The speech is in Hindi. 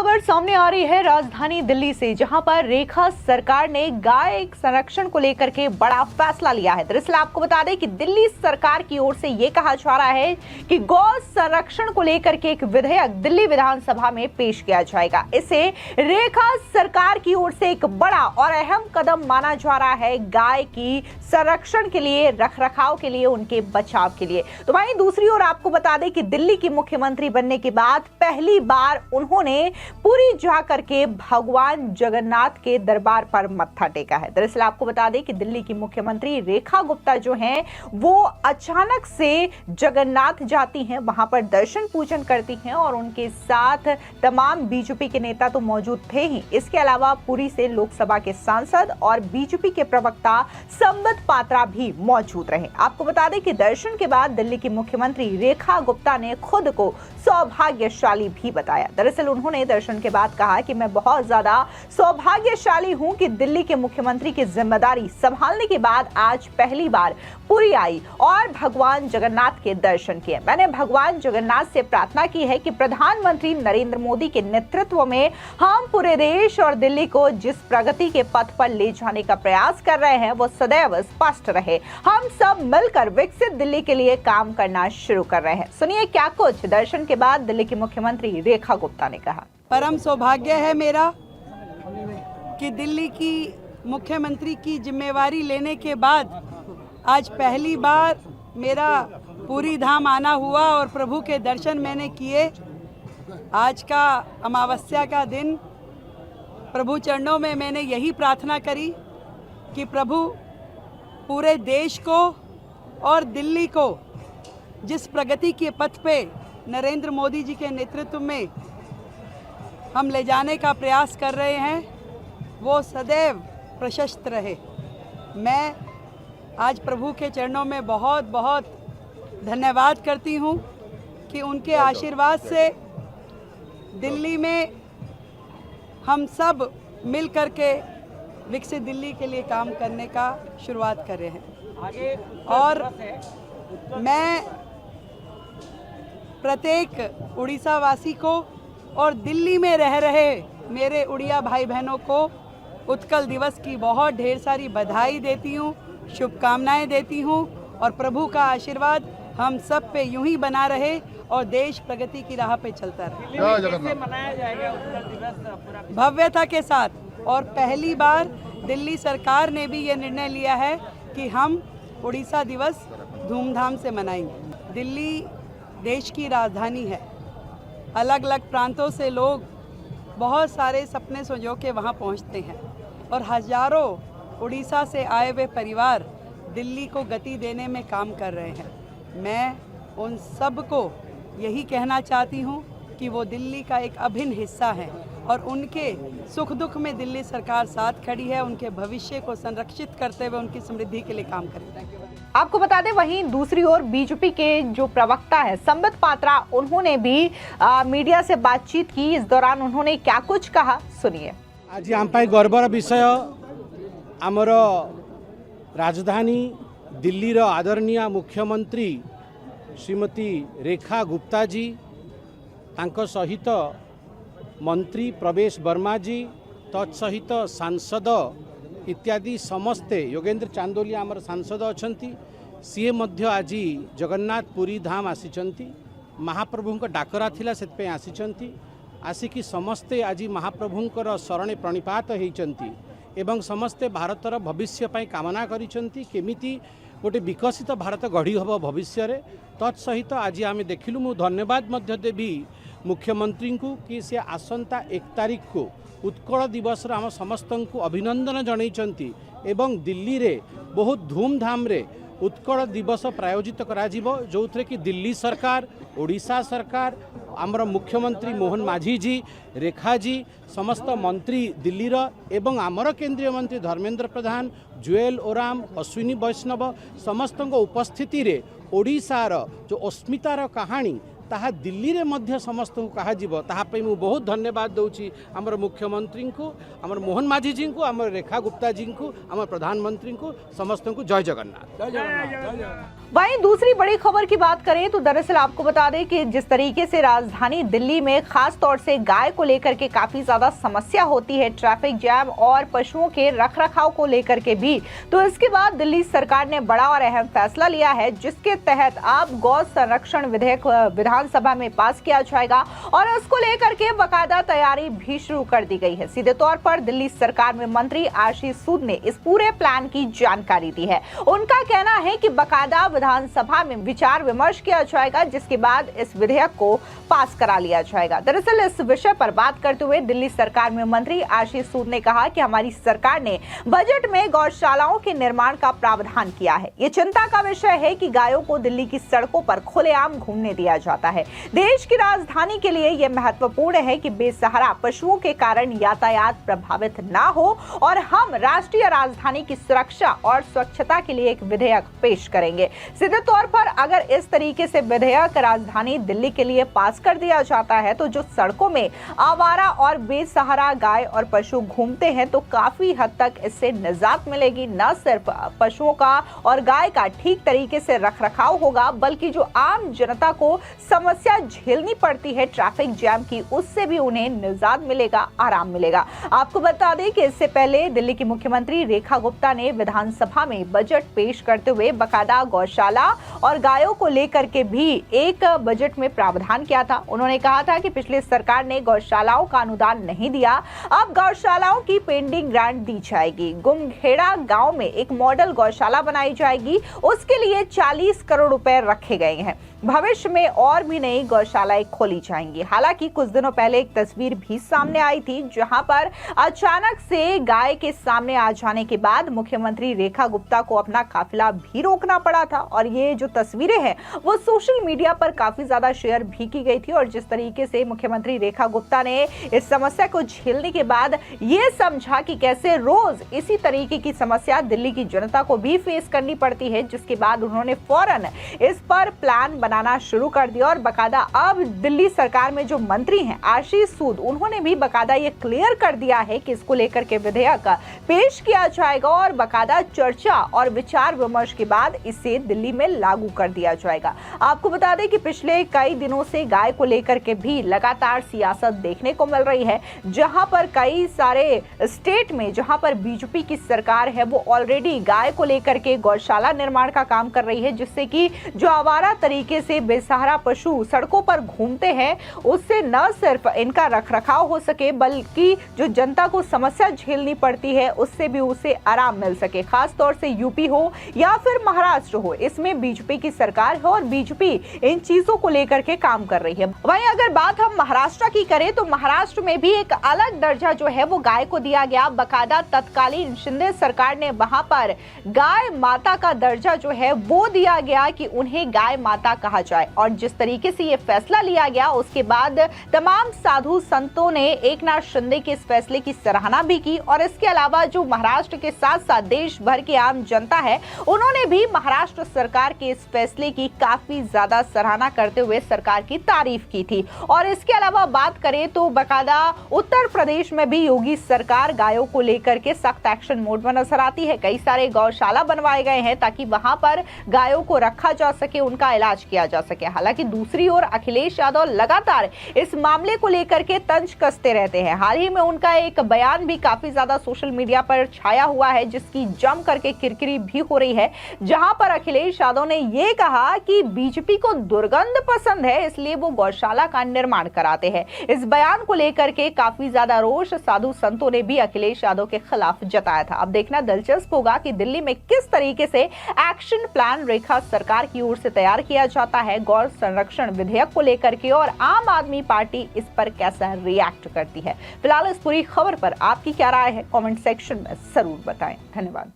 खबर सामने आ रही है राजधानी दिल्ली से, जहां पर रेखा सरकार ने गाय संरक्षण को लेकर के बड़ा फैसला लिया है। दरअसल आपको बता दें कि दिल्ली सरकार की ओर से यह कहा जा रहा है कि गौ संरक्षण को लेकर के एक विधेयक दिल्ली विधानसभा में पेश किया जाएगा। इसे रेखा सरकार की ओर से एक बड़ा और अहम कदम माना जा रहा है गाय की संरक्षण के लिए, रखरखाव के लिए, उनके बचाव के लिए। तो वहीं दूसरी ओर आपको बता दें कि दिल्ली की मुख्यमंत्री बनने के बाद पहली बार उन्होंने पुरी जा करके भगवान जगन्नाथ के दरबार पर मत्था टेका है। दरअसल आपको बता दें कि दिल्ली की मुख्यमंत्री रेखा गुप्ता जो हैं वो अचानक से जगन्नाथ जाती हैं, वहां पर दर्शन पूजन करती हैं और उनके साथ तमाम बीजेपी के नेता तो मौजूद थे ही। इसके अलावा पुरी से लोकसभा के सांसद और बीजेपी के प्रवक्ता संबित पात्रा भी मौजूद रहे। आपको बता दें कि दर्शन के बाद दिल्ली की मुख्यमंत्री रेखा गुप्ता ने खुद को सौभाग्यशाली भी बताया। दरअसल उन्होंने दर्शन के बाद कहा कि मैं बहुत ज्यादा सौभाग्यशाली हूं कि दिल्ली के मुख्यमंत्री की जिम्मेदारी संभालने के बाद आज पहली बार पुरी आई और भगवान जगन्नाथ के दर्शन किए। मैंने भगवान जगन्नाथ से प्रार्थना की है कि प्रधानमंत्री नरेंद्र मोदी के नेतृत्व में हम पूरे देश और दिल्ली को जिस प्रगति के पथ पर ले जाने का प्रयास कर रहे हैं वो सदैव स्पष्ट रहे। हम सब मिलकर विकसित दिल्ली के लिए काम करना शुरू कर रहे हैं। सुनिए क्या कुछ दर्शन के बाद दिल्ली की मुख्यमंत्री रेखा गुप्ता ने कहा। परम सौभाग्य है मेरा कि दिल्ली की मुख्यमंत्री की जिम्मेवारी लेने के बाद आज पहली बार मेरा पूरी धाम आना हुआ और प्रभु के दर्शन मैंने किए। आज का अमावस्या का दिन प्रभु चरणों में मैंने यही प्रार्थना करी कि प्रभु पूरे देश को और दिल्ली को जिस प्रगति के पथ पे नरेंद्र मोदी जी के नेतृत्व में हम ले जाने का प्रयास कर रहे हैं वो सदैव प्रशस्त रहे। मैं आज प्रभु के चरणों में बहुत बहुत धन्यवाद करती हूँ कि उनके आशीर्वाद से दिल्ली में हम सब मिल कर के विकसित दिल्ली के लिए काम करने का शुरुआत कर रहे हैं। और मैं प्रत्येक उड़ीसा वासी को और दिल्ली में रह रहे मेरे उड़िया भाई बहनों को उत्कल दिवस की बहुत ढेर सारी बधाई देती हूँ, शुभकामनाएं देती हूँ और प्रभु का आशीर्वाद हम सब पे यूं ही बना रहे और देश प्रगति की राह पे चलता रहे। कैसे मनाया जाएगा उत्कल दिवस? भव्यता के साथ। और पहली बार दिल्ली सरकार ने भी ये निर्णय लिया है कि हम उड़ीसा दिवस धूमधाम से मनाएंगे। दिल्ली देश की राजधानी है। अलग अलग प्रांतों से लोग बहुत सारे सपने संजो के वहाँ पहुँचते हैं और हजारों उड़ीसा से आए हुए परिवार दिल्ली को गति देने में काम कर रहे हैं। मैं उन सब को यही कहना चाहती हूँ कि वो दिल्ली का एक अभिन्न हिस्सा है और उनके सुख दुख में दिल्ली सरकार साथ खड़ी है। उनके भविष्य को संरक्षित करते हुए उनकी समृद्धि के लिए काम करें। आपको बता दें वहीं दूसरी ओर बीजेपी के जो प्रवक्ता है संबित पात्रा, उन्होंने भी मीडिया से बातचीत की। इस दौरान उन्होंने क्या कुछ कहा, सुनिए। आज आम गर्वर विषय आमर राजधानी दिल्ली रो आदरणीय मुख्यमंत्री श्रीमती रेखा गुप्ता जी, तांको सहित मंत्री प्रवेश वर्मा जी, तत्सहित सांसद इत्यादि समस्ते, योगेंद्र चांदोली आमर सांसद अछंती, सीए मध्य आज जगन्नाथ पुरी धाम आसीचंती। महाप्रभुंक डाकरा थिला सेतपे आसीचंती। आसिकी समस्ते आज महाप्रभुंकर शरणे प्रणिपात होइचंती एवं समस्ते भारतर भविष्य पई कामना करिचंती केमिति गोटे विकसित भारत गढ़ी हब भविष्य रे। तत्सहित आज आम देखिलु, मु धन्यवाद मध्य देवी मुख्यमंत्री को कि से आसंता 1 तारिख को उत्कल दिवस आम समस्त को अभिनंदन जनइचंती एवं दिल्ली रे बहुत धूमधाम रे उत्कल दिवस प्रायोजित करा जिवो, जो थे कि दिल्ली सरकार, ओडिशा सरकार, आमर मुख्यमंत्री मोहन माझी जी, रेखा जी, समस्त मंत्री दिल्ली रो एवं आमर केंद्रीय मंत्री धर्मेंद्र प्रधान, जुएल ओराम, अश्विनी वैष्णव समस्त उपस्थिति रे ओडिशार जो अस्मितार कहानी ताहा दिल्ली रे मध्य समस्त को कहा जीवो ताहा पे मु बहुत धन्यवाद दूची हमर मुख्यमंत्री को हमर मोहन माझी जी को हमर रेखा गुप्ता जी को हमर प्रधानमंत्री को समस्त को जय जगन्नाथ। वहीं दूसरी बड़ी खबर की बात करें तो दरअसल आपको बता दें कि जिस तरीके से राजधानी दिल्ली में खास तौर से गाय को लेकर के काफी ज्यादा समस्या होती है, ट्रैफिक जैम और पशुओं के रखरखाव को लेकर के भी, तो इसके बाद दिल्ली सरकार ने बड़ा और अहम फैसला लिया है जिसके तहत अब गौ संरक्षण विधेयक विधानसभा में पास किया जाएगा और इसको लेकर के बाकायदा तैयारी भी शुरू कर दी गई है। सीधे तौर पर दिल्ली सरकार में मंत्री आशीष सूद ने इस पूरे प्लान की जानकारी दी है। उनका कहना है कि बाकायदा विधानसभा में विचार विमर्श किया जाएगा जिसके बाद इस विधेयक को पास करा लिया जाएगा। दरअसल इस विषय पर बात करते हुए दिल्ली सरकार में मंत्री आशीष सूद ने कहा कि हमारी सरकार ने बजट में गौशालाओं के निर्माण का प्रावधान किया है। ये चिंता का विषय है कि गायों को दिल्ली की सड़कों पर खुलेआम घूमने दिया जाता है। देश की राजधानी के लिए यह महत्वपूर्ण है कि बेसहारा पशुओं के कारण यातायात प्रभावित ना हो और हम राष्ट्रीय राजधानी की सुरक्षा और स्वच्छता के लिए एक विधेयक पेश करेंगे। सीधे तौर पर अगर इस तरीके से विधेयक राजधानी दिल्ली के लिए पास कर दिया जाता है तो जो सड़कों में आवारा और बेसहारा गाय और पशु घूमते हैं तो काफी हद तक इससे निजात मिलेगी। न सिर्फ पशुओं का और गाय का ठीक तरीके से रखरखाव होगा बल्कि जो आम जनता को समस्या झेलनी पड़ती है ट्रैफिक जैम की, उससे भी उन्हें निजात मिलेगा, आराम मिलेगा। आपको बता दें कि इससे पहले दिल्ली की मुख्यमंत्री रेखा गुप्ता ने विधानसभा में बजट पेश करते हुए बाकायदा गौशाला और गायों को लेकर के भी एक बजट में प्रावधान किया था। उन्होंने कहा था कि पिछली सरकार ने गौशालाओं का अनुदान नहीं दिया, अब गौशालाओं की पेंडिंग ग्रांट दी जाएगी। गुमखेड़ा गांव में एक मॉडल गौशाला बनाई जाएगी, उसके लिए 40 करोड़ रुपए रखे गए हैं। भविष्य में और भी नई गौशालाएं खोली जाएंगी। हालांकि कुछ दिनों पहले एक तस्वीर भी सामने आई थी जहां पर अचानक से गाय के सामने आ जाने के बाद मुख्यमंत्री रेखा गुप्ता को अपना काफिला भी रोकना पड़ा था और ये जो तस्वीरें हैं वो सोशल मीडिया पर काफी ज्यादा शेयर भी की गई थी और जिस तरीके से मुख्यमंत्री रेखा गुप्ता ने इस समस्या को झेलने के बाद ये समझा कि कैसे रोज इसी तरीके की समस्या दिल्ली की जनता को भी फेस करनी पड़ती है, जिसके बाद उन्होंने फौरन इस पर प्लान बनाना शुरू कर दिया और बाकायदा अब दिल्ली सरकार में जो मंत्री हैं आशीष सूद, उन्होंने भी बाकायदा ये क्लियर कर दिया है कि इसको लेकर के विधेयक पेश किया जाएगा और बाकायदा चर्चा और विचार विमर्श के बाद इसे दिल्ली में लागू कर दिया जाएगा। आपको बता दें कि पिछले कई दिनों से गाय को लेकर के भी लगातार सियासत देखने को मिल रही है, जहां पर कई सारे स्टेट में जहां पर बीजेपी की सरकार है वो ऑलरेडी गाय को लेकर के गौशाला निर्माण का काम कर रही है, जिससे कि जो आवारा तरीके से बेसहारा पशु सड़कों पर घूमते हैं उससे न सिर्फ इनका रखरखाव हो सके बल्कि जो जनता को समस्या झेलनी पड़ती है उससे भी उसे आराम मिल सके। खास तौर से यूपी हो या फिर महाराष्ट्र हो, इसमें बीजेपी की सरकार है और बीजेपी इन चीजों को लेकर के काम कर रही है। वहीं अगर बात हम महाराष्ट्र की करें तो महाराष्ट्र में भी एक अलग दर्जा जो है वो गाय को दिया गया। बाकायदा तत्कालीन शिंदे सरकार ने वहां पर गाय माता का दर्जा जो है वो दिया गया कि उन्हें गाय माता कहा जाए और जिस तरीके से ये फैसला लिया गया उसके बाद तमाम साधु संतों ने एकनाथ शिंदे के इस फैसले की सराहना भी की और इसके अलावा जो महाराष्ट्र के साथ साथ देश भर की आम जनता है उन्होंने भी महाराष्ट्र सरकार के इस फैसले की काफी ज्यादा सराहना करते हुए सरकार की तारीफ की थी। और इसके अलावा बात करें तो बाकायदा उत्तर प्रदेश में भी योगी सरकार गायों को लेकर के सख्त एक्शन मोड में नजर आती है। कई सारे गौशाला बनवाए गए हैं ताकि वहां पर गायों को रखा जा सके, उनका इलाज किया जा सके। हालांकि दूसरी ओर अखिलेश यादव लगातार इस मामले को लेकर के तंज कसते रहते हैं। हाल ही में उनका एक बयान भी काफी ज्यादा सोशल मीडिया पर छाया हुआ है जिसकी जम करके किरकिरी भी हो रही है, जहां पर अखिलेश यादव ने यह कहा कि बीजेपी को दुर्गंध पसंद है इसलिए वो गौशाला का निर्माण कराते हैं। इस बयान को लेकर के काफी ज्यादा रोष साधु संतों ने भी अखिलेश यादव के खिलाफ जताया था। अब देखना दिलचस्प होगा कि दिल्ली में किस तरीके से एक्शन प्लान रेखा सरकार की ओर से तैयार किया जाता है गौ संरक्षण विधेयक को लेकर के और आम आदमी पार्टी इस पर कैसा रिएक्ट करती है। फिलहाल इस पूरी खबर पर आपकी क्या राय है कमेंट सेक्शन में जरूर बताएं। धन्यवाद।